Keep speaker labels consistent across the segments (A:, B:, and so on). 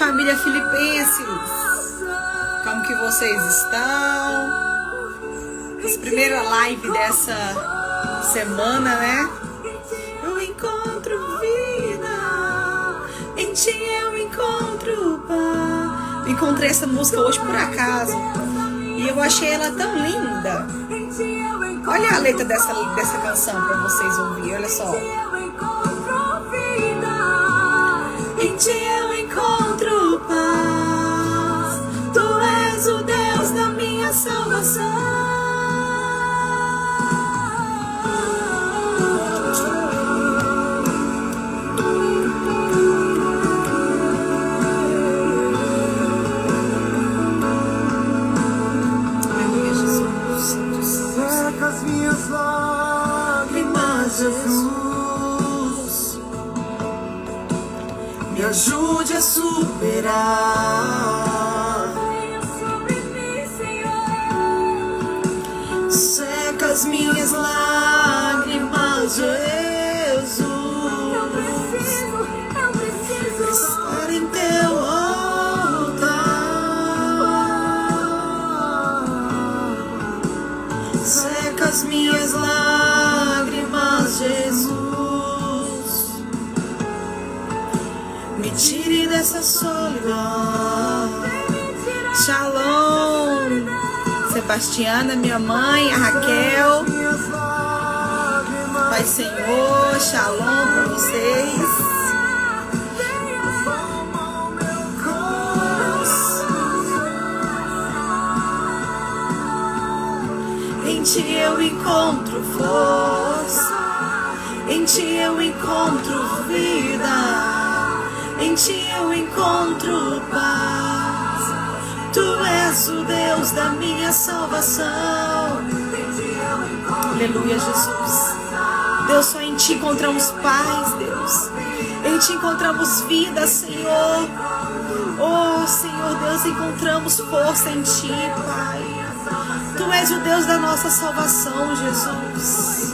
A: família Filipenses. Como que vocês estão? Essa primeira live dessa semana, né? Eu encontro vida, em ti eu encontro paz. Encontrei essa música hoje por acaso e eu achei ela tão linda. Olha a letra dessa canção para vocês ouvirem, olha só. Em ti eu encontro paz, tu és o Deus da minha salvação. Aleluia, Jesus.
B: Seca as minhas lágrimas, Jesus. Me ajude a superar. Seca as minhas lágrimas, Jesus. Eu preciso estar em teu altar. Seca as minhas lágrimas, Jesus. Me tire dessa solidão.
A: Shalom, Sebastiana, minha mãe, a Raquel. Pai Senhor, shalom para vocês. Em ti eu encontro força, em ti eu encontro vida. Em ti eu encontro paz, tu és o Deus da minha salvação. Aleluia, Jesus. Deus, só em ti encontramos paz, Deus. Em ti encontramos vida, Senhor. Oh, Senhor Deus, encontramos força em ti, Pai. Tu és o Deus da nossa salvação, Jesus.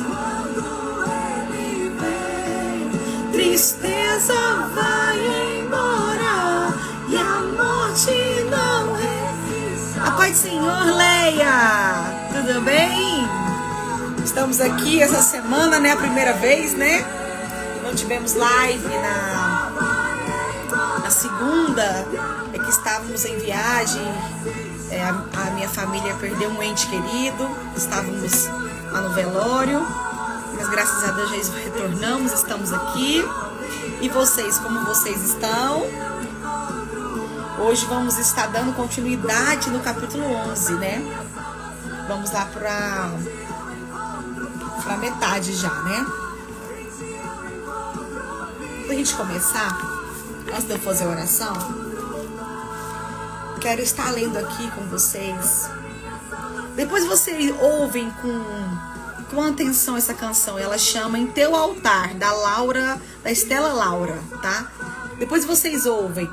A: Tristeza vai embora e a morte não resiste. A paz do Senhor, Leia. Tudo bem? Estamos aqui essa semana, né? A primeira vez, né? Não tivemos live na segunda, é que estávamos em viagem. A minha família perdeu um ente querido. Estávamos lá no velório. Mas graças a Deus já retornamos, estamos aqui. E vocês, como vocês estão? Hoje vamos estar dando continuidade no capítulo 11, né? Vamos lá para metade já, né? Pra gente começar, antes de eu fazer a oração, quero estar lendo aqui com vocês. Depois vocês ouvem com atenção essa canção. Ela chama Em Teu Altar, da Estela Laura, tá? Depois vocês ouvem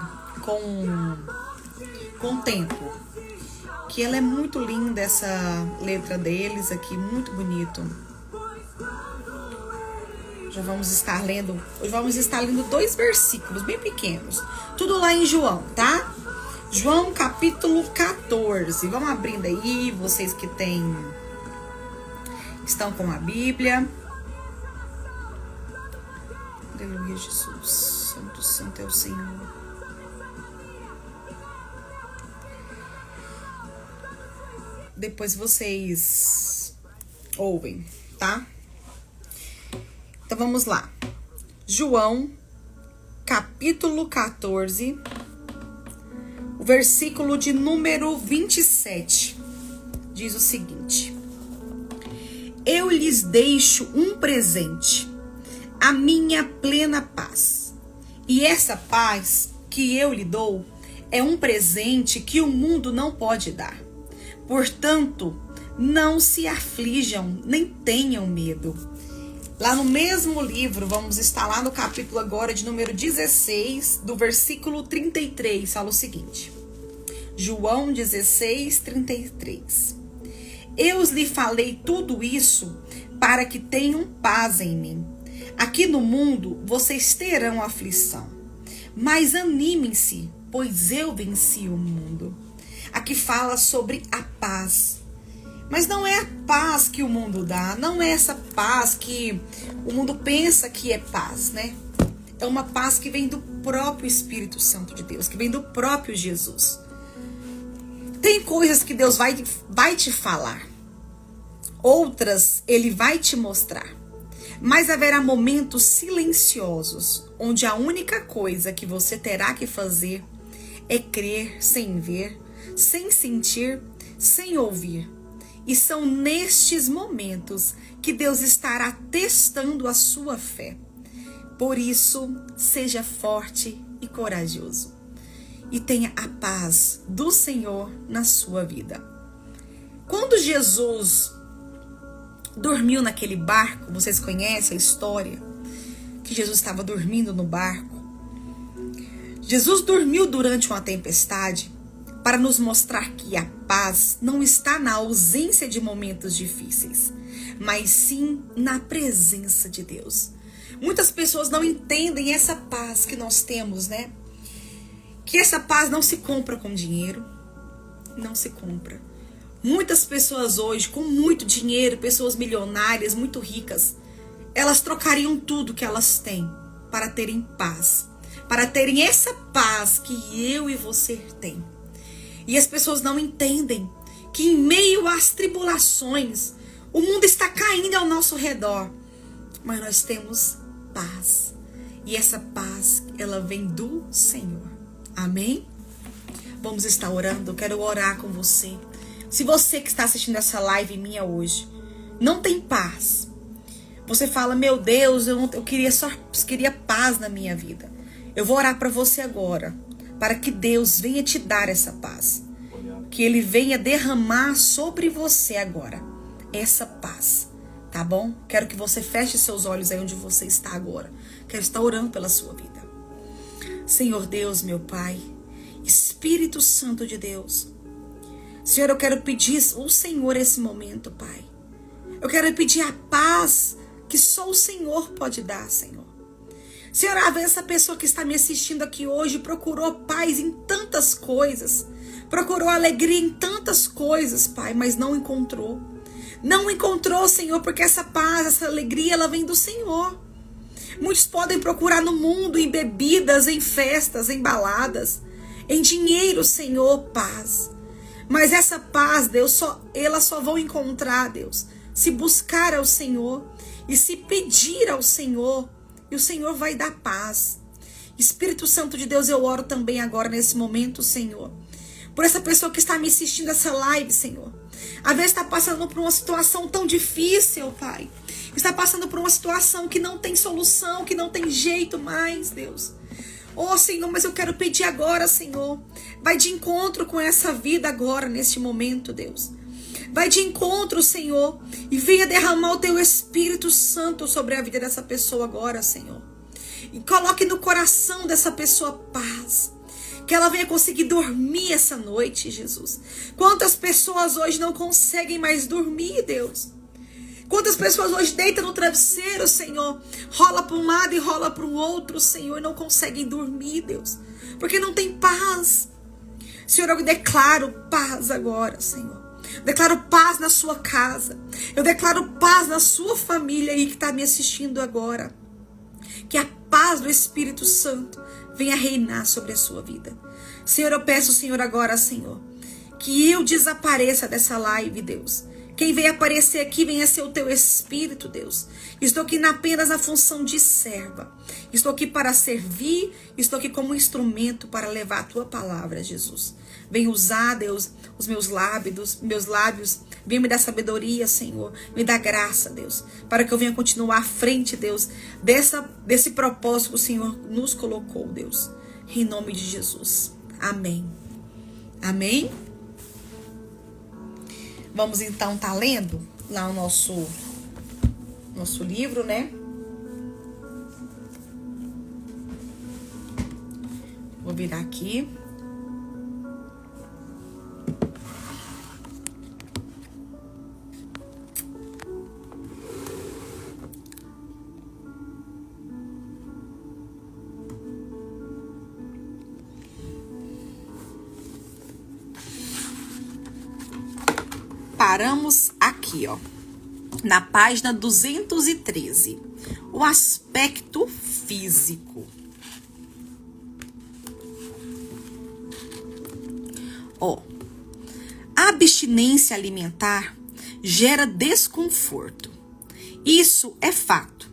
A: com tempo, que ela é muito linda, essa letra deles aqui, muito bonito. Hoje vamos estar lendo 2 versículos bem pequenos, tudo lá em João, tá? João capítulo 14. Vamos abrindo aí, vocês que estão com a Bíblia. Aleluia, Jesus. Santo, santo é o Senhor. Depois vocês ouvem, tá? Então vamos lá. João, capítulo 14, o versículo de número 27. Diz o seguinte: eu lhes deixo um presente, a minha plena paz. E essa paz que eu lhe dou é um presente que o mundo não pode dar. Portanto, não se aflijam, nem tenham medo. Lá no mesmo livro, vamos estar lá no capítulo agora de número 16, do versículo 33, fala o seguinte. João 16, 33. Eu lhe falei tudo isso para que tenham paz em mim. Aqui no mundo vocês terão aflição, mas animem-se, pois eu venci o mundo. Aqui fala sobre a paz. Mas não é a paz que o mundo dá, não é essa paz que o mundo pensa que é paz, né? É uma paz que vem do próprio Espírito Santo de Deus, que vem do próprio Jesus. Tem coisas que Deus vai te falar, outras Ele vai te mostrar. Mas haverá momentos silenciosos, onde a única coisa que você terá que fazer é crer sem ver, sem sentir, sem ouvir. E são nestes momentos que Deus estará testando a sua fé. Por isso, seja forte e corajoso. E tenha a paz do Senhor na sua vida. Quando Jesus dormiu naquele barco, vocês conhecem a história? Que Jesus estava dormindo no barco. Jesus dormiu durante uma tempestade para nos mostrar que a paz não está na ausência de momentos difíceis, mas sim na presença de Deus. Muitas pessoas não entendem essa paz que nós temos, né? Que essa paz não se compra com dinheiro, não se compra. Muitas pessoas hoje, com muito dinheiro, pessoas milionárias, muito ricas, elas trocariam tudo que elas têm para terem paz, para terem essa paz que eu e você tem. E as pessoas não entendem que em meio às tribulações, o mundo está caindo ao nosso redor, mas nós temos paz. E essa paz, ela vem do Senhor. Amém? Vamos estar orando, eu quero orar com você. Se você que está assistindo essa live minha hoje, não tem paz, você fala, meu Deus, eu queria paz na minha vida. Eu vou orar para você agora, para que Deus venha te dar essa paz. Que Ele venha derramar sobre você agora essa paz, tá bom? Quero que você feche seus olhos aí onde você está agora. Quero estar orando pela sua vida. Senhor Deus, meu Pai, Espírito Santo de Deus, Senhor, eu quero pedir ao Senhor esse momento, Pai. Eu quero pedir a paz que só o Senhor pode dar, Senhor. Senhor, às vezes essa pessoa que está me assistindo aqui hoje procurou paz em tantas coisas, procurou alegria em tantas coisas, Pai, mas não encontrou. Não encontrou, Senhor, porque essa paz, essa alegria, ela vem do Senhor. Muitos podem procurar no mundo, em bebidas, em festas, em baladas, em dinheiro, Senhor, paz. Mas essa paz, Deus, elas só vão encontrar, Deus, se buscar ao Senhor e se pedir ao Senhor, e o Senhor vai dar paz. Espírito Santo de Deus, eu oro também agora nesse momento, Senhor, por essa pessoa que está me assistindo essa live, Senhor. Às vezes está passando por uma situação tão difícil, Pai. Está passando por uma situação que não tem solução, que não tem jeito mais, Deus. Oh, Senhor, mas eu quero pedir agora, Senhor. Vai de encontro com essa vida agora, neste momento, Deus. Vai de encontro, Senhor, e venha derramar o Teu Espírito Santo sobre a vida dessa pessoa agora, Senhor. E coloque no coração dessa pessoa paz. Que ela venha conseguir dormir essa noite, Jesus. Quantas pessoas hoje não conseguem mais dormir, Deus? Quantas pessoas hoje deitam no travesseiro, Senhor, rola para um lado e rola para o outro, Senhor, e não conseguem dormir, Deus, porque não tem paz. Senhor, eu declaro paz agora, Senhor. Eu declaro paz na sua casa. Eu declaro paz na sua família aí que está me assistindo agora. Que a paz do Espírito Santo venha reinar sobre a sua vida. Senhor, eu peço, Senhor, agora, Senhor, que eu desapareça dessa live, Deus. Quem vem aparecer aqui, venha ser o Teu Espírito, Deus. Estou aqui apenas na função de serva. Estou aqui para servir. Estou aqui como instrumento para levar a Tua palavra, Jesus. Vem usar, Deus, os meus lábios. Vem me dar sabedoria, Senhor. Me dá graça, Deus. Para que eu venha continuar à frente, Deus, desse propósito que o Senhor nos colocou, Deus. Em nome de Jesus. Amém. Amém. Vamos então estar lendo lá o nosso livro, né? Vou virar aqui. paramos aqui, ó, na página 213. O aspecto físico. Ó, a abstinência alimentar gera desconforto. Isso é fato.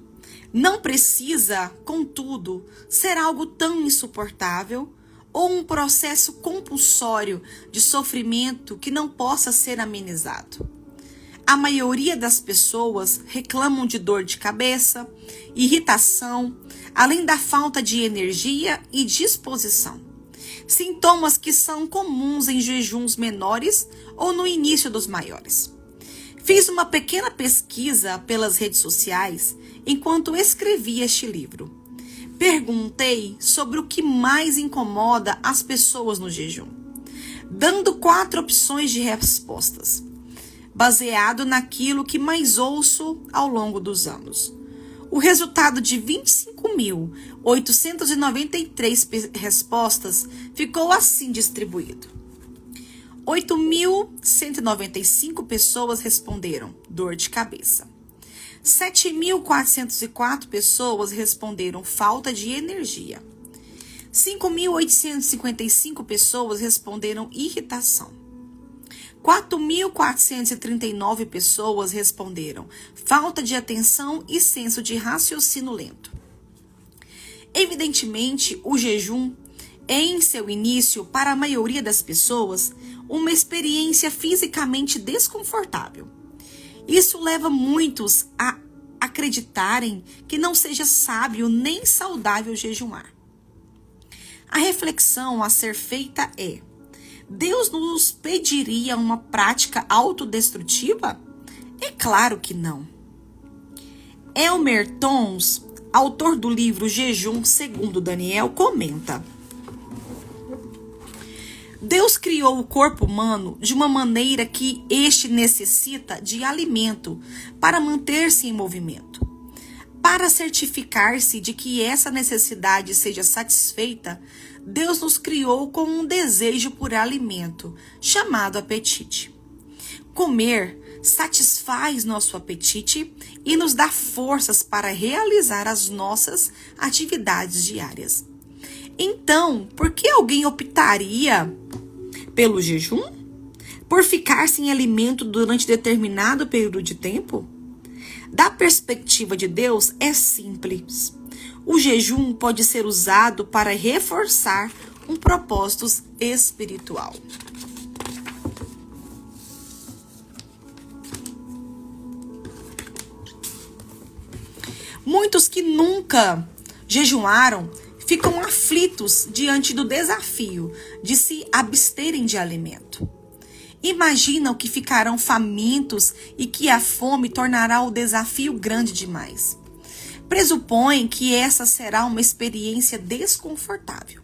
A: Não precisa, contudo, ser algo tão insuportável ou um processo compulsório de sofrimento que não possa ser amenizado. A maioria das pessoas reclamam de dor de cabeça, irritação, além da falta de energia e disposição. Sintomas que são comuns em jejuns menores ou no início dos maiores. Fiz uma pequena pesquisa pelas redes sociais enquanto escrevi este livro. Perguntei sobre o que mais incomoda as pessoas no jejum, dando 4 opções de respostas, baseado naquilo que mais ouço ao longo dos anos. O resultado de 25.893 respostas ficou assim distribuído. 8.195 pessoas responderam dor de cabeça. 7.404 pessoas responderam falta de energia. 5.855 pessoas responderam irritação. 4.439 pessoas responderam falta de atenção e senso de raciocínio lento. Evidentemente, o jejum é, em seu início, para a maioria das pessoas, uma experiência fisicamente desconfortável. Isso leva muitos a acreditarem que não seja sábio nem saudável jejuar. A reflexão a ser feita é: Deus nos pediria uma prática autodestrutiva? É claro que não. Elmer Tons, autor do livro Jejum segundo Daniel, comenta: Deus criou o corpo humano de uma maneira que este necessita de alimento para manter-se em movimento. Para certificar-se de que essa necessidade seja satisfeita, Deus nos criou com um desejo por alimento, chamado apetite. Comer satisfaz nosso apetite e nos dá forças para realizar as nossas atividades diárias. Então, por que alguém optaria pelo jejum? Por ficar sem alimento durante determinado período de tempo? Da perspectiva de Deus, é simples. O jejum pode ser usado para reforçar um propósito espiritual. Muitos que nunca jejuaram ficam aflitos diante do desafio de se absterem de alimento. Imaginam que ficarão famintos e que a fome tornará o desafio grande demais. Pressupõem que essa será uma experiência desconfortável.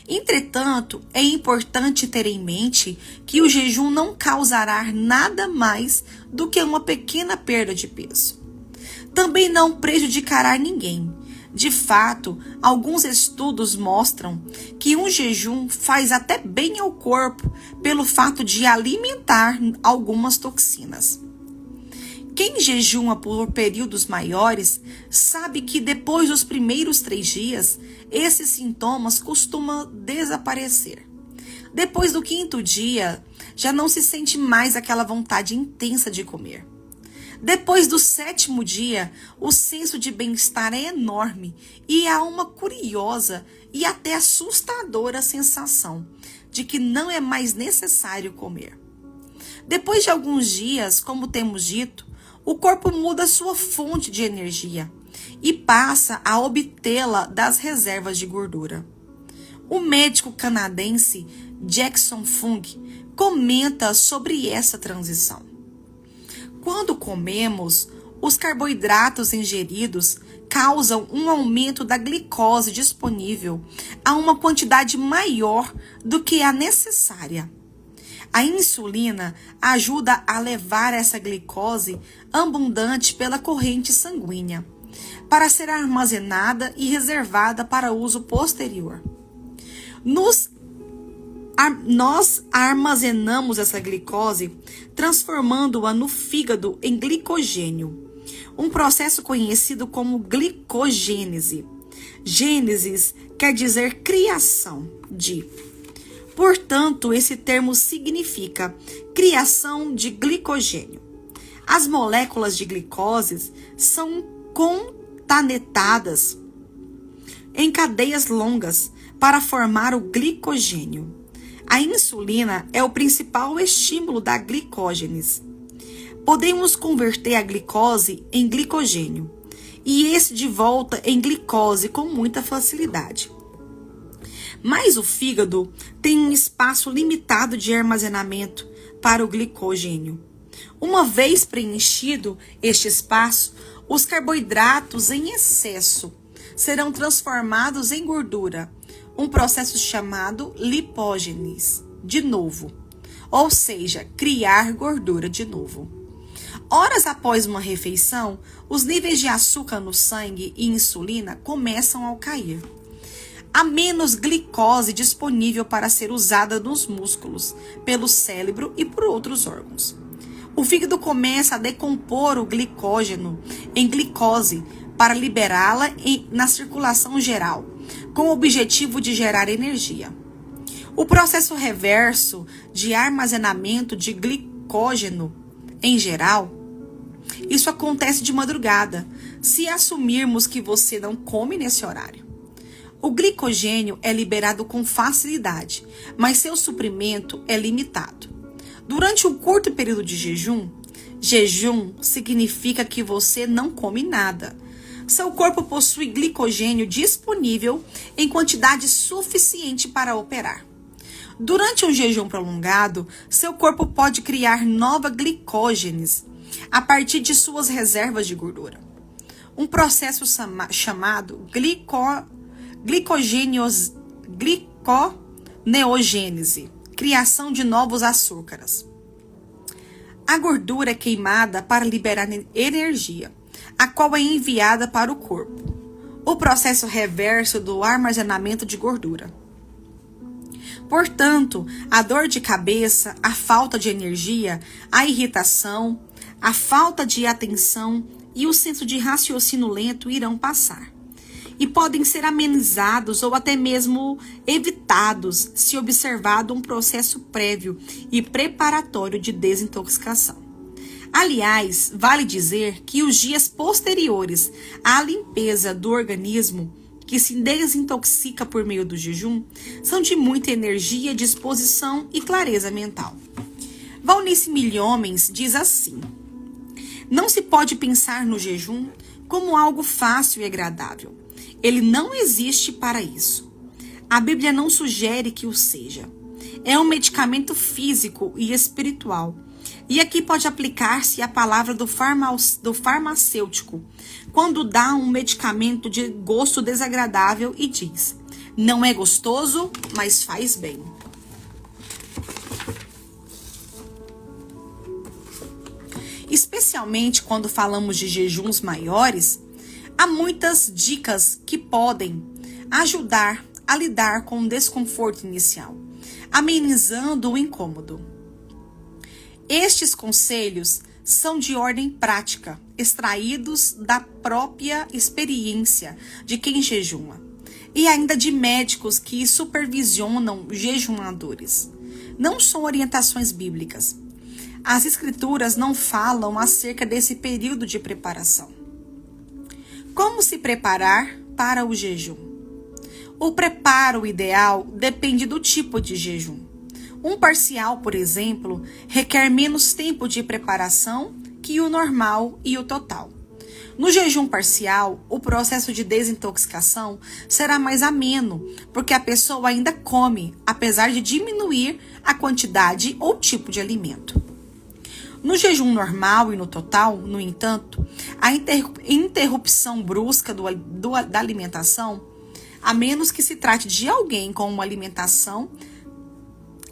A: Entretanto, é importante ter em mente que o jejum não causará nada mais do que uma pequena perda de peso. Também não prejudicará ninguém. De fato, alguns estudos mostram que um jejum faz até bem ao corpo pelo fato de alimentar algumas toxinas. Quem jejuma por períodos maiores sabe que depois dos primeiros 3 dias, esses sintomas costumam desaparecer. Depois do 5º dia, já não se sente mais aquela vontade intensa de comer. Depois do 7º dia, o senso de bem-estar é enorme e há uma curiosa e até assustadora sensação de que não é mais necessário comer. Depois de alguns dias, como temos dito, o corpo muda sua fonte de energia e passa a obtê-la das reservas de gordura. O médico canadense Jackson Fung comenta sobre essa transição. Quando comemos, os carboidratos ingeridos causam um aumento da glicose disponível a uma quantidade maior do que a necessária. A insulina ajuda a levar essa glicose abundante pela corrente sanguínea, para ser armazenada e reservada para uso posterior. Nos nós armazenamos essa glicose, transformando-a no fígado em glicogênio, um processo conhecido como glicogênese. Gênesis quer dizer criação de. Portanto, esse termo significa criação de glicogênio. As moléculas de glicose são concatenadas em cadeias longas para formar o glicogênio. A insulina é o principal estímulo da glicogênese. Podemos converter a glicose em glicogênio e esse de volta em glicose com muita facilidade. Mas o fígado tem um espaço limitado de armazenamento para o glicogênio. Uma vez preenchido este espaço, os carboidratos em excesso serão transformados em gordura, um processo chamado lipógênese, de novo, ou seja, criar gordura de novo. Horas após uma refeição, os níveis de açúcar no sangue e insulina começam a cair. Há menos glicose disponível para ser usada nos músculos, pelo cérebro e por outros órgãos. O fígado começa a decompor o glicógeno em glicose para liberá-la na circulação geral, com o objetivo de gerar energia. O processo reverso de armazenamento de glicógeno, em geral, isso acontece de madrugada, se assumirmos que você não come nesse horário. O glicogênio é liberado com facilidade, mas seu suprimento é limitado. Durante um curto período de jejum significa que você não come nada. Seu corpo possui glicogênio disponível em quantidade suficiente para operar. Durante um jejum prolongado, seu corpo pode criar nova glicogênese a partir de suas reservas de gordura. Um processo chamado gliconeogênese, criação de novos açúcares. A gordura é queimada para liberar energia, a qual é enviada para o corpo. O processo reverso do armazenamento de gordura. Portanto, a dor de cabeça, a falta de energia, a irritação, a falta de atenção e o senso de raciocínio lento irão passar. E podem ser amenizados ou até mesmo evitados se observado um processo prévio e preparatório de desintoxicação. Aliás, vale dizer que os dias posteriores à limpeza do organismo, que se desintoxica por meio do jejum, são de muita energia, disposição e clareza mental. Valnice Milhomens diz assim: não se pode pensar no jejum como algo fácil e agradável. Ele não existe para isso. A Bíblia não sugere que o seja. É um medicamento físico e espiritual. E aqui pode aplicar-se a palavra do farmacêutico, quando dá um medicamento de gosto desagradável e diz: não é gostoso, mas faz bem. Especialmente quando falamos de jejuns maiores, há muitas dicas que podem ajudar a lidar com o desconforto inicial, amenizando o incômodo. Estes conselhos são de ordem prática, extraídos da própria experiência de quem jejuma, e ainda de médicos que supervisionam jejuadores. Não são orientações bíblicas. As escrituras não falam acerca desse período de preparação. Como se preparar para o jejum? O preparo ideal depende do tipo de jejum. Um parcial, por exemplo, requer menos tempo de preparação que o normal e o total. No jejum parcial, o processo de desintoxicação será mais ameno, porque a pessoa ainda come, apesar de diminuir a quantidade ou tipo de alimento. No jejum normal e no total, no entanto, a interrupção brusca da alimentação, a menos que se trate de alguém com uma alimentação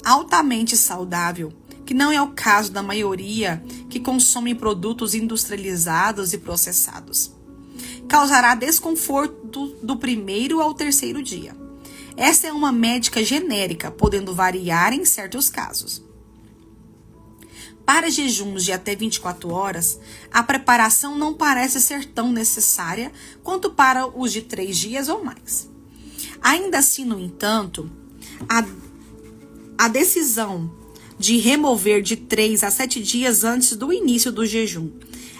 A: altamente saudável, que não é o caso da maioria que consome produtos industrializados e processados, causará desconforto do primeiro ao terceiro dia. Essa é uma médica genérica, podendo variar em certos casos. Para jejuns de até 24 horas, a preparação não parece ser tão necessária quanto para os de 3 dias ou mais. Ainda assim, no entanto, a decisão de remover de 3 a 7 dias antes do início do jejum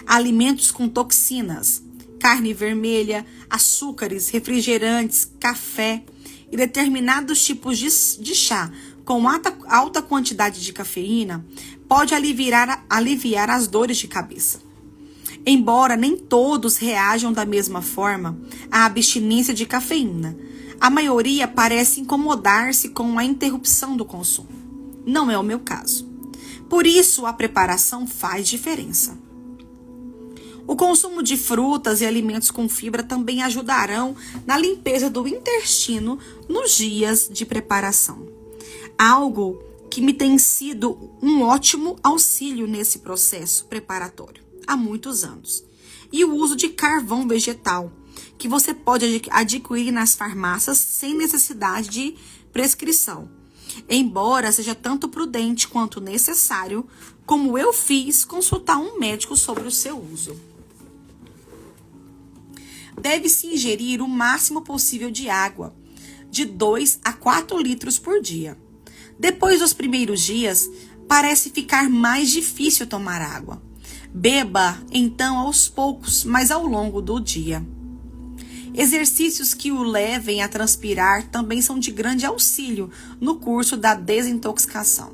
A: alimentos com toxinas, carne vermelha, açúcares, refrigerantes, café e determinados tipos de chá com alta quantidade de cafeína pode aliviar as dores de cabeça. Embora nem todos reajam da mesma forma à abstinência de cafeína, a maioria parece incomodar-se com a interrupção do consumo. Não é o meu caso. Por isso, a preparação faz diferença. O consumo de frutas e alimentos com fibra também ajudarão na limpeza do intestino nos dias de preparação. Algo que me tem sido um ótimo auxílio nesse processo preparatório há muitos anos. E o uso de carvão vegetal, que você pode adquirir nas farmácias sem necessidade de prescrição. Embora seja tanto prudente quanto necessário, como eu fiz, consultar um médico sobre o seu uso. Deve-se ingerir o máximo possível de água, de 2 a 4 litros por dia. Depois dos primeiros dias, parece ficar mais difícil tomar água. Beba, então, aos poucos, mas ao longo do dia. Exercícios que o levem a transpirar também são de grande auxílio no curso da desintoxicação.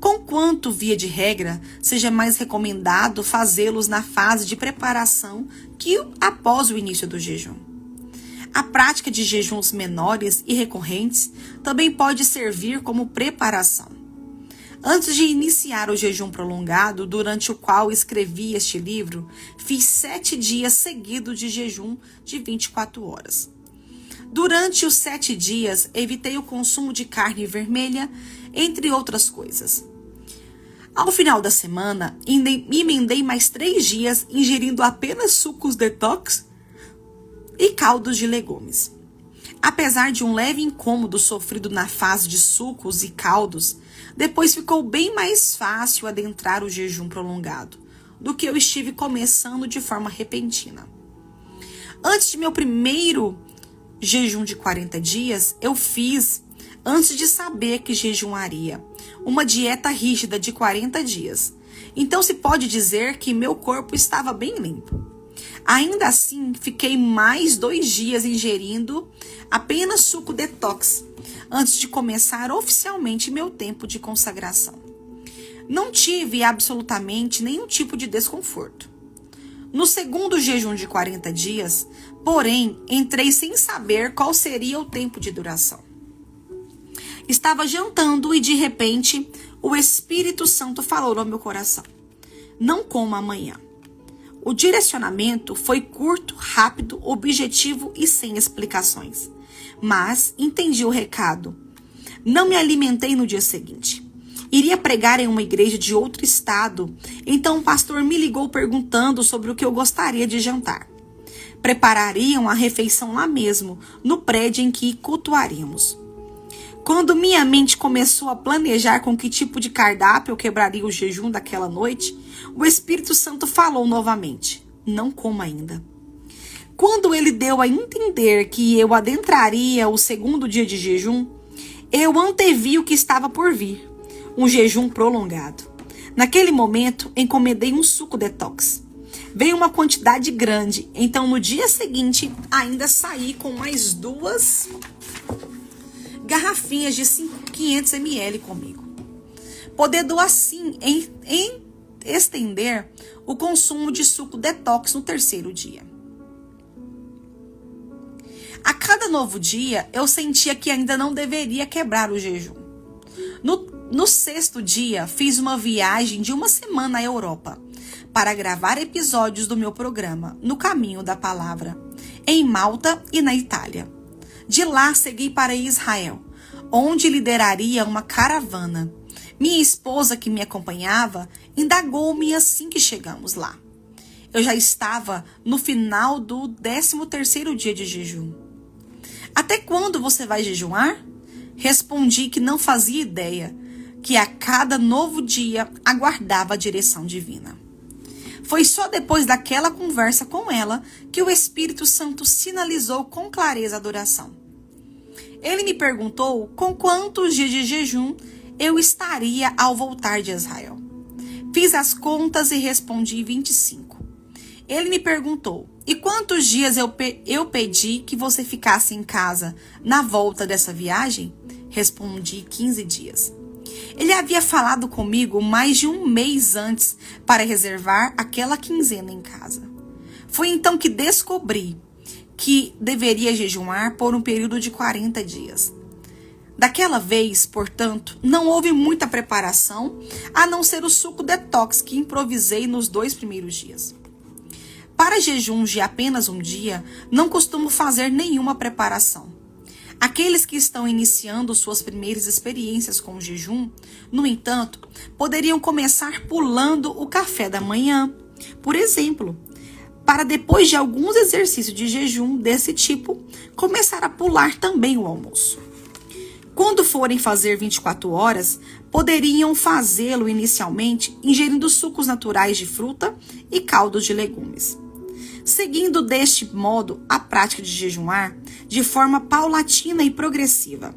A: Conquanto, via de regra, seja mais recomendado fazê-los na fase de preparação que após o início do jejum. A prática de jejuns menores e recorrentes também pode servir como preparação. Antes de iniciar o jejum prolongado, durante o qual escrevi este livro, fiz 7 dias seguidos de jejum de 24 horas. Durante os 7 dias, evitei o consumo de carne vermelha, entre outras coisas. Ao final da semana, emendei mais 3 dias ingerindo apenas sucos detox e caldos de legumes. Apesar de um leve incômodo sofrido na fase de sucos e caldos, depois ficou bem mais fácil adentrar o jejum prolongado do que eu estive começando de forma repentina. Antes de meu primeiro jejum de 40 dias, eu fiz, antes de saber que jejuaria, uma dieta rígida de 40 dias. Então se pode dizer que meu corpo estava bem limpo. Ainda assim, fiquei mais 2 dias ingerindo apenas suco detox, antes de começar oficialmente meu tempo de consagração. Não tive absolutamente nenhum tipo de desconforto. No segundo jejum de 40 dias, porém, entrei sem saber qual seria o tempo de duração. Estava jantando e, de repente, o Espírito Santo falou ao meu coração: não coma amanhã. O direcionamento foi curto, rápido, objetivo e sem explicações. Mas entendi o recado. Não me alimentei no dia seguinte. Iria pregar em uma igreja de outro estado, então o pastor me ligou perguntando sobre o que eu gostaria de jantar. Preparariam a refeição lá mesmo, no prédio em que cultuaríamos. Quando minha mente começou a planejar com que tipo de cardápio eu quebraria o jejum daquela noite, o Espírito Santo falou novamente: não coma ainda. Quando ele deu a entender que eu adentraria o segundo dia de jejum, eu antevi o que estava por vir, um jejum prolongado. Naquele momento, encomendei um suco detox. Veio uma quantidade grande, então no dia seguinte ainda saí com mais 2 garrafinhas de 500 ml comigo, podendo assim estender o consumo de suco detox no terceiro dia. A cada novo dia, eu sentia que ainda não deveria quebrar o jejum. No 6º dia, fiz uma viagem de 1 semana à Europa para gravar episódios do meu programa No Caminho da Palavra, em Malta e na Itália. De lá, segui para Israel, onde lideraria uma caravana. Minha esposa, que me acompanhava, indagou-me assim que chegamos lá. Eu já estava no final do 13º dia de jejum.
B: Até quando você vai jejuar? Respondi que não fazia ideia, que a cada novo dia aguardava a direção divina. Foi só depois daquela conversa com ela que o Espírito Santo sinalizou com clareza a duração. Ele me perguntou com quantos dias de jejum eu estaria ao voltar de Israel. Fiz as contas e respondi 25. Ele me perguntou, e quantos dias eu pedi que você ficasse em casa na volta dessa viagem? Respondi 15 dias. Ele havia falado comigo mais de um mês antes para reservar aquela quinzena em casa. Foi então que descobri que deveria jejuar por um período de 40 dias. Daquela vez, portanto, não houve muita preparação, a não ser o suco detox que improvisei nos 2 primeiros dias. Para jejuns de apenas um dia, não costumo fazer nenhuma preparação. Aqueles que estão iniciando suas primeiras experiências com o jejum, no entanto, poderiam começar pulando o café da manhã, por exemplo, para depois de alguns exercícios de jejum desse tipo, começar a pular também o almoço. Quando forem fazer 24 horas, poderiam fazê-lo inicialmente ingerindo sucos naturais de fruta e caldos de legumes. Seguindo deste modo a prática de jejuar de forma paulatina e progressiva.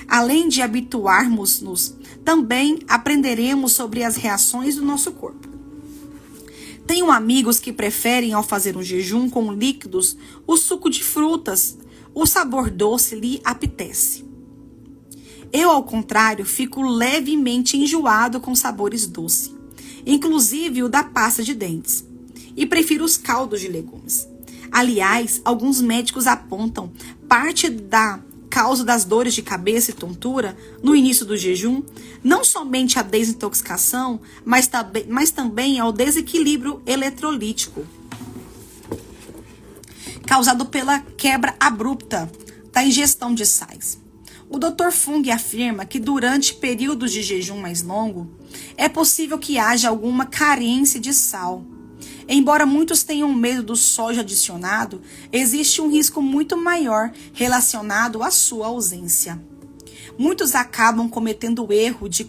B: Além de habituarmos-nos, também aprenderemos sobre as reações do nosso corpo. Tenho amigos que preferem, ao fazer um jejum com líquidos, o suco de frutas, o sabor doce lhe apetece. Eu, ao contrário, fico levemente enjoado com sabores doces, inclusive o da pasta de dentes, e prefiro os caldos de legumes. Aliás, alguns médicos apontam parte da causa das dores de cabeça e tontura no início do jejum, não somente a desintoxicação, mas também ao desequilíbrio eletrolítico, causado pela quebra abrupta da ingestão de sais. O Dr. Fung afirma que durante períodos de jejum mais longo, é possível que haja alguma carência de sal. Embora muitos tenham medo do sódio adicionado, existe um risco muito maior relacionado à sua ausência. Muitos acabam cometendo o erro de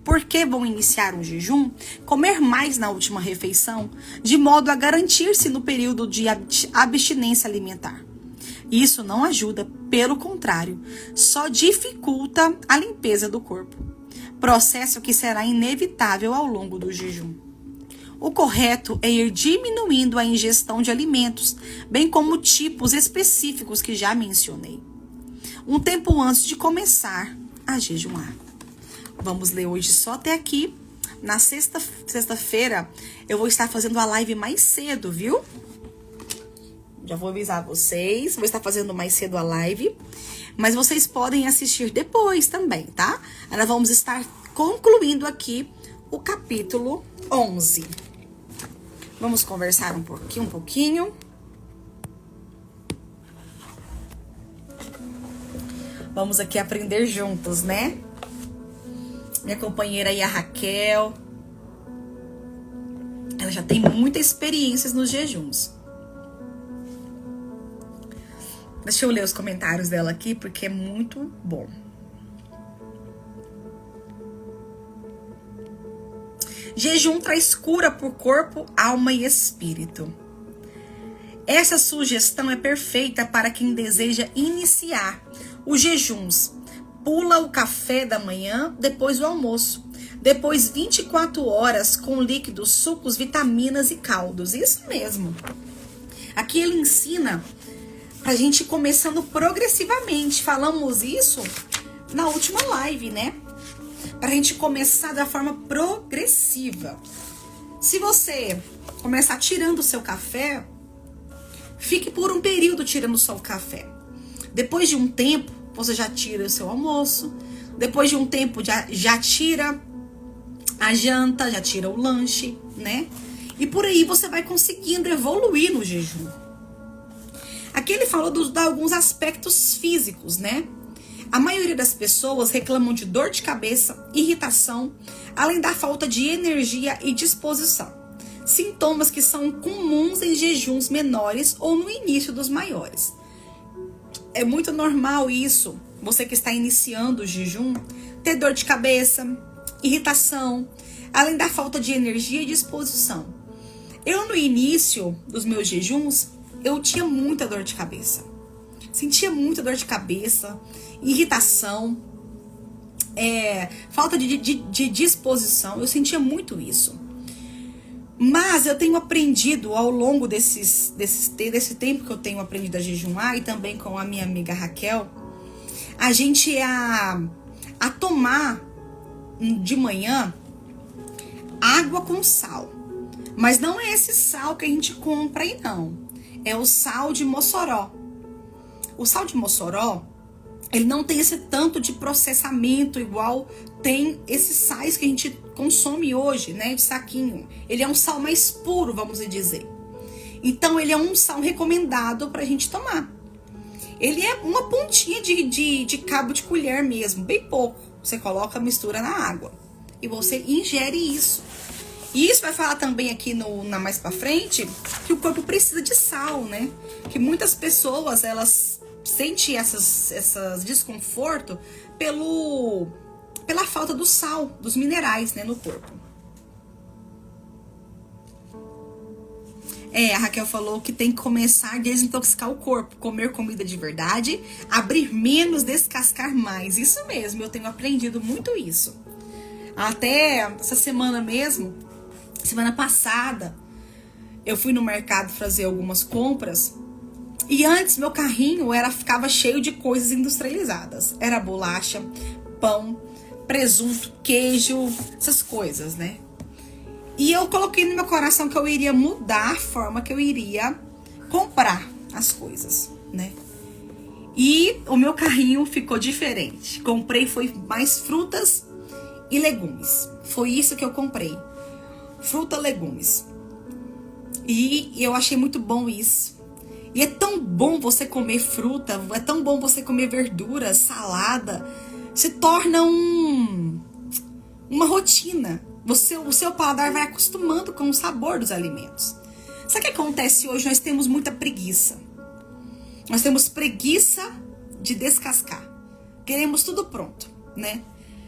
B: porque vão iniciar um jejum, comer mais na última refeição, de modo a garantir-se no período de abstinência alimentar. Isso não ajuda, pelo contrário, só dificulta a limpeza do corpo, processo que será inevitável ao longo do jejum. O correto é ir diminuindo a ingestão de alimentos, bem como tipos específicos que já mencionei, um tempo antes de começar a jejuar. Vamos ler hoje só até aqui. Na sexta-feira eu vou estar fazendo a live mais cedo, viu? Já vou avisar vocês, vou estar fazendo mais cedo a live, mas vocês podem assistir depois também, tá? Nós vamos estar concluindo aqui o capítulo 11. Vamos conversar um pouquinho. Vamos aqui aprender juntos, né? Minha companheira aí, a Raquel, ela já tem muita experiência nos jejuns. Deixa eu ler os comentários dela aqui, porque é muito bom. Jejum traz cura por corpo, alma e espírito. Essa sugestão é perfeita para quem deseja iniciar os jejuns. Pula o café da manhã depois do almoço. Depois 24 horas com líquidos, sucos, vitaminas e caldos. Isso mesmo. Aqui ele ensina pra gente ir começando progressivamente. Falamos isso na última live, né? Pra gente começar da forma progressiva. Se você começar tirando o seu café, fique por um período tirando só o café. Depois de um tempo, você já tira o seu almoço. Depois de um tempo, já tira a janta, já tira o lanche, né? E por aí você vai conseguindo evoluir no jejum. Aqui ele falou de alguns aspectos físicos, né? A maioria das pessoas reclamam de dor de cabeça, irritação, além da falta de energia e disposição. Sintomas que são comuns em jejuns menores ou no início dos maiores. é muito normal isso. Você que está iniciando o jejum, ter dor de cabeça, irritação, além da falta de energia e disposição. Eu, no início dos meus jejuns, eu tinha muita dor de cabeça. Sentia muita dor de cabeça, irritação, falta de disposição. Eu sentia muito isso. Mas eu tenho aprendido ao longo desse tempo que eu tenho aprendido a jejuar, e também com a minha amiga Raquel, a gente a tomar de manhã água com sal. Mas não é esse sal que a gente compra aí, não. É o sal de Mossoró. O sal de Mossoró, ele não tem esse tanto de processamento igual tem esses sais que a gente consome hoje, né, de saquinho. Ele é um sal mais puro, vamos dizer. Então, ele é um sal recomendado pra gente tomar. Ele é uma pontinha de cabo de colher mesmo, bem pouco. Você coloca, mistura na água e você ingere isso. E isso vai falar também aqui mais pra frente, que o corpo precisa de sal, né? Que muitas pessoas, elas sentem essas desconforto pela falta do sal, dos minerais, né, no corpo. A Raquel falou que tem que começar a desintoxicar o corpo, comer comida de verdade, abrir menos, descascar mais. Isso mesmo, eu tenho aprendido muito isso. Até essa semana mesmo, semana passada, eu fui no mercado fazer algumas compras. E antes meu carrinho ficava cheio de coisas industrializadas. Era bolacha, pão, presunto, queijo, essas coisas, né? E eu coloquei no meu coração que eu iria mudar a forma que eu iria comprar as coisas, né? E o meu carrinho ficou diferente. Comprei foi mais frutas e legumes. Foi isso que eu comprei. Fruta, legumes. E eu achei muito bom isso. E é tão bom você comer fruta, é tão bom você comer verdura, salada. Se torna uma rotina. O seu paladar vai acostumando com o sabor dos alimentos. Sabe o que acontece hoje? Nós temos muita preguiça. Nós temos preguiça de descascar. Queremos tudo pronto, né?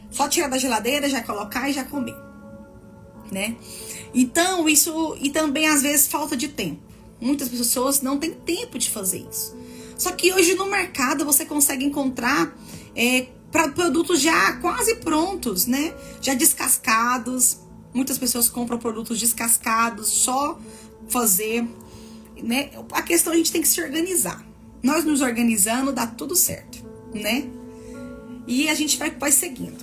B: Só tirar da geladeira, já colocar e já comer, né? Então, isso... E também, às vezes, falta de tempo. Muitas pessoas não têm tempo de fazer isso. Só que hoje no mercado você consegue encontrar para produtos já quase prontos, né? Já descascados. Muitas pessoas compram produtos descascados, só fazer, né? A questão, a gente tem que se organizar. Nós nos organizando, dá tudo certo, né? E a gente vai seguindo.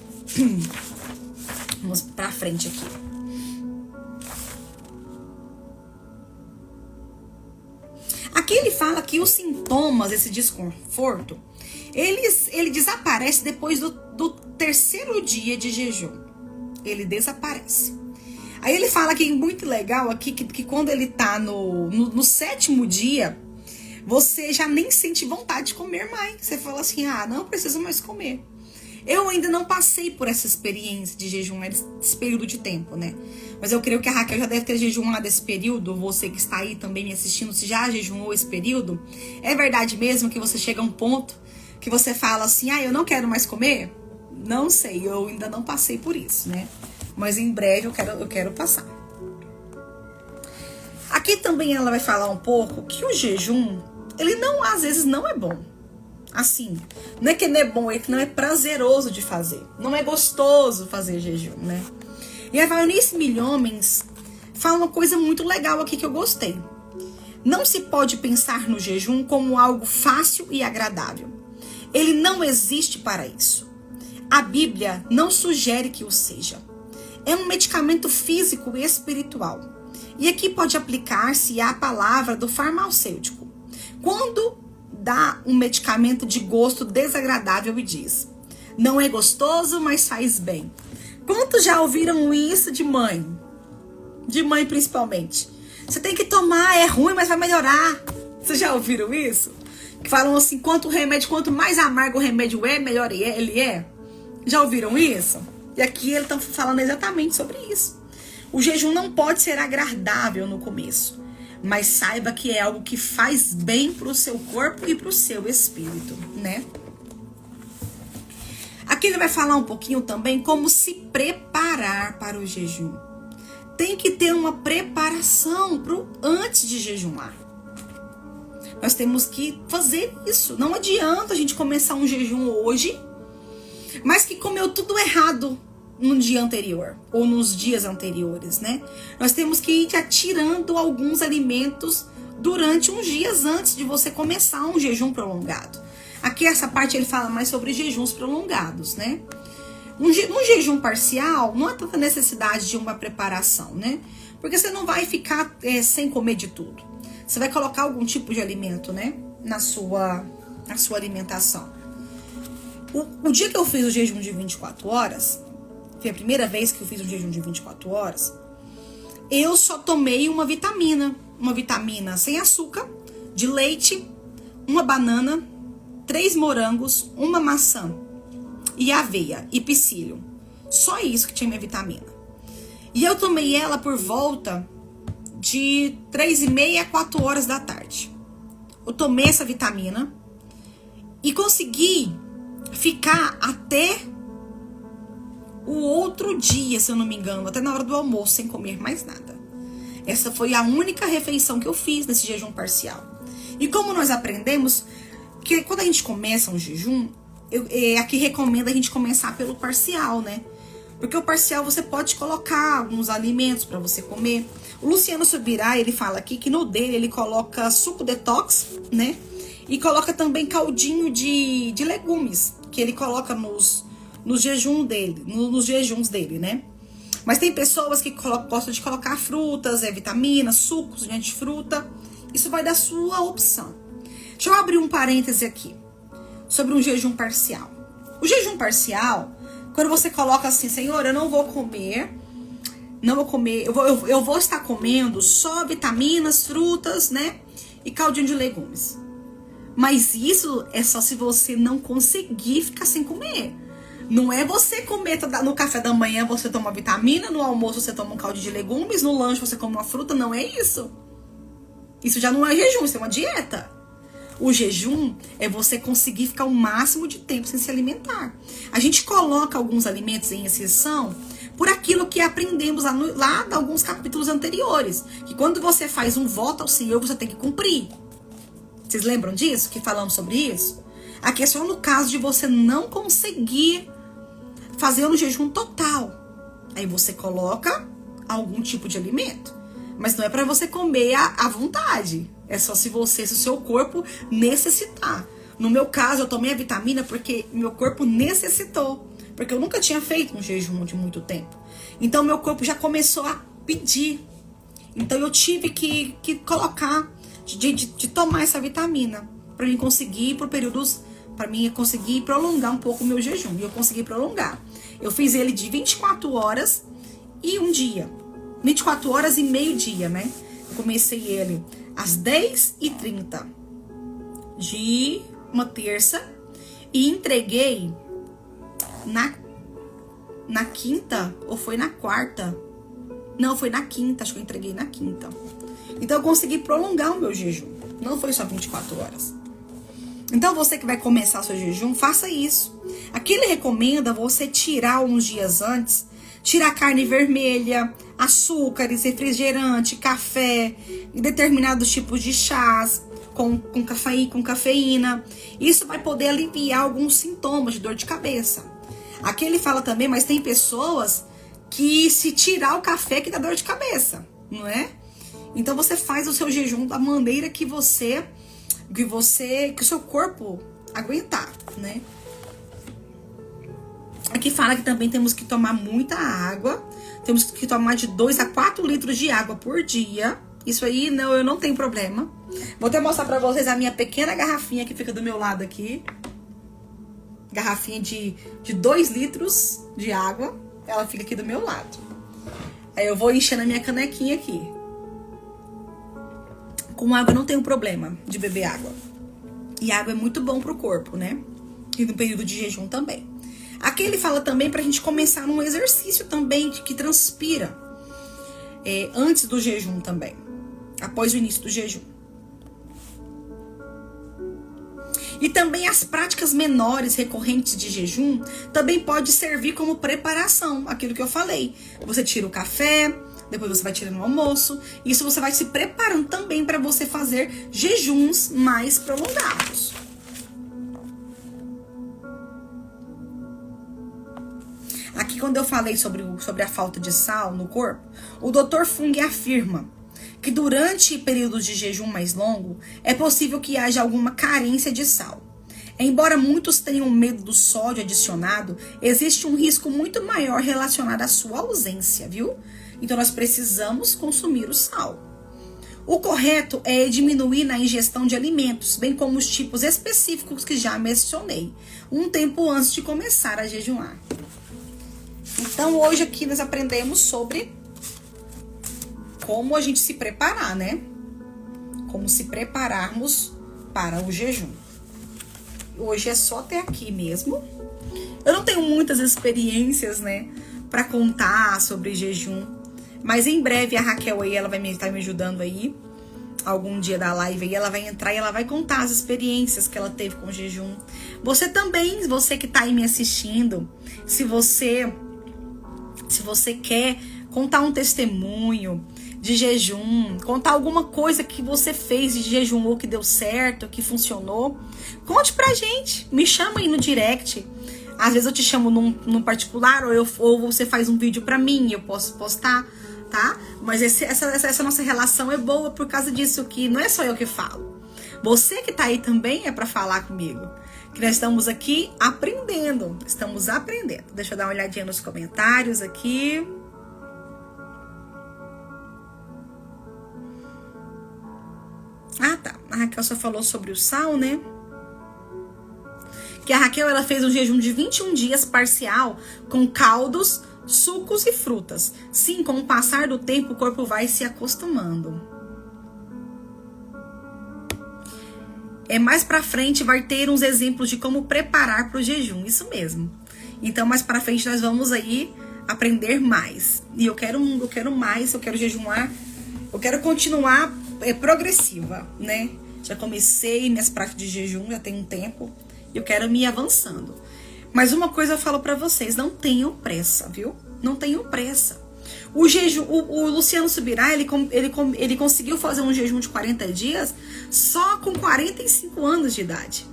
B: Vamos pra frente aqui. Aqui ele fala que os sintomas, esse desconforto, ele desaparece depois do terceiro dia de jejum. Ele desaparece. Aí ele fala que é muito legal aqui, que quando ele tá no sétimo dia, você já nem sente vontade de comer mais. Você fala assim, não preciso mais comer. Eu ainda não passei por essa experiência de jejum, esse período de tempo, né? Mas eu creio que a Raquel já deve ter jejuado esse período. Você que está aí também me assistindo, se já jejuou esse período, é verdade mesmo que você chega a um ponto que você fala assim, eu não quero mais comer? Não sei, eu ainda não passei por isso, né? Mas em breve eu quero passar. Aqui também ela vai falar um pouco que o jejum, ele não, às vezes não é bom. Assim, não é que não é bom, é que não é prazeroso de fazer. Não é gostoso fazer jejum, né? E a Valnice Milhomens fala uma coisa muito legal aqui que eu gostei. Não se pode pensar no jejum como algo fácil e agradável. Ele não existe para isso. A Bíblia não sugere que o seja. É um medicamento físico e espiritual. E aqui pode aplicar-se a palavra do farmacêutico. Quando dá um medicamento de gosto desagradável e diz: não é gostoso, mas faz bem. Quantos já ouviram isso de mãe? De mãe principalmente. Você tem que tomar, é ruim, mas vai melhorar. Vocês já ouviram isso? Que falam assim, quanto mais amargo o remédio é, melhor ele é. Já ouviram isso? E aqui ele está falando exatamente sobre isso. O jejum não pode ser agradável no começo,
A: Mas saiba que é algo que faz bem pro seu corpo e pro seu espírito, né? Aqui ele vai falar um pouquinho também como se preparar para o jejum. Tem que ter uma preparação antes de jejuar. Nós temos que fazer isso. Não adianta a gente começar um jejum hoje, mas que comeu tudo errado no dia anterior ou nos dias anteriores, né? Nós temos que ir tirando alguns alimentos durante uns dias antes de você começar um jejum prolongado. Aqui essa parte ele fala mais sobre jejuns prolongados, né? Um jejum parcial não há tanta necessidade de uma preparação, né? Porque você não vai ficar sem comer de tudo. Você vai colocar algum tipo de alimento, né? Na sua alimentação. O dia que eu fiz o jejum de 24 horas, foi a primeira vez que eu fiz um jejum de 24 horas, eu só tomei uma vitamina sem açúcar, de leite, uma banana, 3 morangos, uma maçã e aveia e psyllium. Só isso que tinha minha vitamina. E eu tomei ela por volta de 3h30 a 4 horas da tarde. Eu tomei essa vitamina e consegui ficar até o outro dia, se eu não me engano, até na hora do almoço, sem comer mais nada. Essa foi a única refeição que eu fiz nesse jejum parcial. E como nós aprendemos que quando a gente começa um jejum, aqui recomendo a gente começar pelo parcial, né? Porque o parcial você pode colocar alguns alimentos para você comer. O Luciano Subirá, ele fala aqui que no dele ele coloca suco detox, né? E coloca também caldinho de legumes, que ele coloca nos jejuns dele, né? Mas tem pessoas que gostam de colocar frutas, vitaminas, sucos, né, de fruta. Isso vai da sua opção. Deixa eu abrir um parêntese aqui sobre um jejum parcial. O jejum parcial, quando você coloca assim, Senhor, eu não vou comer, eu vou estar comendo só vitaminas, frutas, né, e caldinho de legumes. Mas isso é só se você não conseguir ficar sem comer. Não é você comer no café da manhã, você toma vitamina, no almoço você toma um caldo de legumes, no lanche você come uma fruta, não é isso. Isso já não é jejum, isso é uma dieta. O jejum é você conseguir ficar o máximo de tempo sem se alimentar. A gente coloca alguns alimentos em exceção por aquilo que aprendemos lá em alguns capítulos anteriores. Que quando você faz um voto ao Senhor, você tem que cumprir. Vocês lembram disso? Que falamos sobre isso? Aqui é só no caso de você não conseguir fazer um jejum total. Aí você coloca algum tipo de alimento. Mas não é para você comer à vontade. É só se o seu corpo necessitar. No meu caso, eu tomei a vitamina porque meu corpo necessitou. Porque eu nunca tinha feito um jejum de muito tempo. Então, meu corpo já começou a pedir. Então, eu tive que colocar, de tomar essa vitamina. Para mim conseguir, para mim conseguir prolongar um pouco o meu jejum. E eu consegui prolongar. Eu fiz ele de 24 horas e um dia. 24 horas e meio-dia, né? Eu comecei ele às 10h30 de uma terça e entreguei na quinta, ou foi na quarta? Não, foi na quinta, acho que eu entreguei na quinta. Então eu consegui prolongar o meu jejum. Não foi só 24 horas. Então você que vai começar seu jejum, faça isso. Aqui ele recomenda você tirar uns dias antes, tirar carne vermelha, açúcares, refrigerante, café, e determinados tipos de chás com cafeína. Isso vai poder aliviar alguns sintomas de dor de cabeça. Aqui ele fala também, mas tem pessoas que se tirar o café que dá dor de cabeça, não é? Então você faz o seu jejum da maneira que o seu corpo aguentar, né? Aqui fala que também temos que tomar muita água. Temos que tomar de 2 a 4 litros de água por dia. Isso aí eu não tenho problema. Vou até mostrar pra vocês a minha pequena garrafinha que fica do meu lado aqui. Garrafinha de 2 litros de água. Ela fica aqui do meu lado. Aí eu vou enchendo a minha canequinha aqui. Com água eu não tenho problema de beber água. E água é muito bom pro corpo, né? E no período de jejum também. Aqui ele fala também pra gente começar num exercício também que transpira antes do jejum também. após o início do jejum. E também as práticas menores recorrentes de jejum também pode servir como preparação, aquilo que eu falei. Você tira o café, depois você vai tirando o almoço. Isso você vai se preparando também para você fazer jejuns mais prolongados. Aqui quando eu falei sobre a falta de sal no corpo, o Dr. Fung afirma que durante períodos de jejum mais longo, é possível que haja alguma carência de sal. Embora muitos tenham medo do sódio adicionado, existe um risco muito maior relacionado à sua ausência, viu? Então nós precisamos consumir o sal. O correto é diminuir na ingestão de alimentos, bem como os tipos específicos que já mencionei, um tempo antes de começar a jejuar. Então hoje aqui nós aprendemos sobre como a gente se preparar, né? Como se prepararmos para o jejum. Hoje é só até aqui mesmo. Eu não tenho muitas experiências, né, para contar sobre jejum, mas em breve a Raquel aí, ela vai estar me ajudando aí. Algum dia da live aí, ela vai entrar e ela vai contar as experiências que ela teve com o jejum. Você também, você que tá aí me assistindo, se você quer contar um testemunho de jejum, contar alguma coisa que você fez de jejum ou que deu certo, que funcionou, conte pra gente, me chama aí no direct. Às vezes eu te chamo num particular, ou você faz um vídeo pra mim, eu posso postar, tá? Mas essa nossa relação é boa por causa disso, que não é só eu que falo. Você que tá aí também é pra falar comigo. Que nós estamos aqui aprendendo, estamos aprendendo. Deixa eu dar uma olhadinha nos comentários aqui. Ah, tá. A Raquel só falou sobre o sal, né? Que a Raquel, ela fez um jejum de 21 dias parcial com caldos, sucos e frutas. Sim, com o passar do tempo, o corpo vai se acostumando. Mais pra frente vai ter uns exemplos de como preparar pro jejum. Isso mesmo. Então, mais pra frente, nós vamos aí aprender mais. E eu quero mais, eu quero jejuar. Eu quero continuar progressiva, né? Já comecei minhas práticas de jejum, já tem um tempo. E eu quero me ir avançando. Mas uma coisa eu falo pra vocês, não tenham pressa, viu? Não tenham pressa. O jejum, o Luciano Subirá, ele conseguiu fazer um jejum de 40 dias só com 45 anos de idade.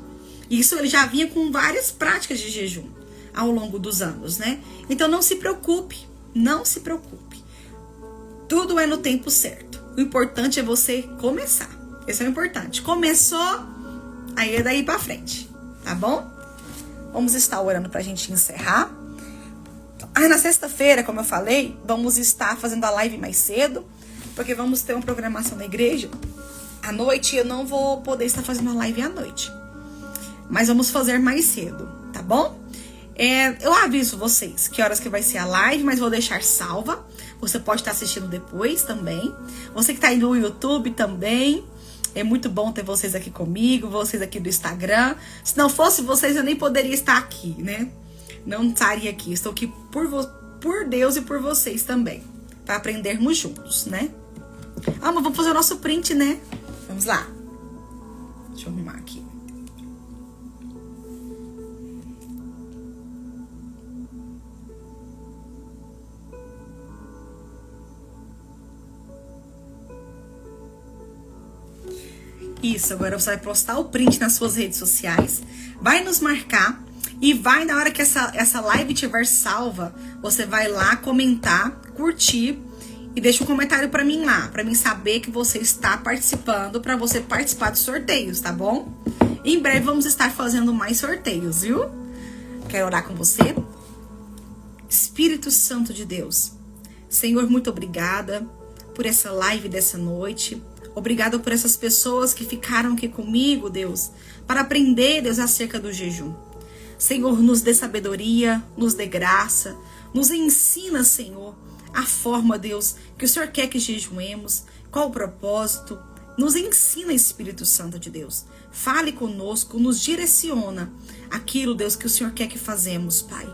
A: Isso ele já vinha com várias práticas de jejum ao longo dos anos, né? Então não se preocupe, não se preocupe. Tudo é no tempo certo. O importante é você começar. Esse é o importante. Começou, aí é daí pra frente, tá bom? Vamos estar orando pra gente encerrar. Na sexta-feira, como eu falei, vamos estar fazendo a live mais cedo, porque vamos ter uma programação na igreja. À noite, eu não vou poder estar fazendo a live à noite. Mas vamos fazer mais cedo, tá bom? Eu aviso vocês que horas que vai ser a live, mas vou deixar salva. Você pode estar assistindo depois também. Você que está aí no YouTube também. É muito bom ter vocês aqui comigo, vocês aqui do Instagram. Se não fosse vocês, eu nem poderia estar aqui, né? Não estaria aqui. Estou aqui por Deus e por vocês também. Para aprendermos juntos, né? Mas vamos fazer o nosso print, né? Vamos lá. Deixa eu arrumar aqui. Isso, agora você vai postar o print nas suas redes sociais, vai nos marcar e vai, na hora que essa live estiver salva, você vai lá comentar, curtir e deixa um comentário pra mim lá, pra mim saber que você está participando, pra você participar dos sorteios, tá bom? Em breve vamos estar fazendo mais sorteios, viu? Quero orar com você. Espírito Santo de Deus, Senhor, muito obrigada por essa live dessa noite. Obrigada por essas pessoas que ficaram aqui comigo, Deus, para aprender, Deus, acerca do jejum. Senhor, nos dê sabedoria, nos dê graça, nos ensina, Senhor, a forma, Deus, que o Senhor quer que jejuemos, qual o propósito. Nos ensina, Espírito Santo de Deus. Fale conosco, nos direciona aquilo, Deus, que o Senhor quer que fazemos, Pai.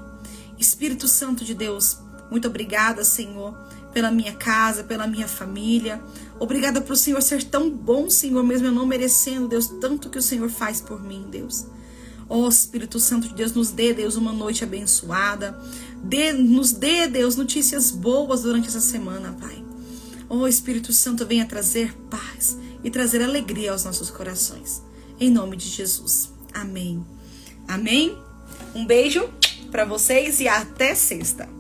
A: Espírito Santo de Deus, muito obrigada, Senhor, pela minha casa, pela minha família.
B: Obrigada por o Senhor ser tão bom, Senhor, mesmo eu não merecendo, Deus, tanto que o Senhor faz por mim, Deus. Ó Espírito Santo de Deus, nos dê, Deus, uma noite abençoada. Nos dê, Deus, notícias boas durante essa semana, Pai. Ó Espírito Santo, venha trazer paz e trazer alegria aos nossos corações. Em nome de Jesus. Amém. Amém. Um beijo para vocês e até sexta.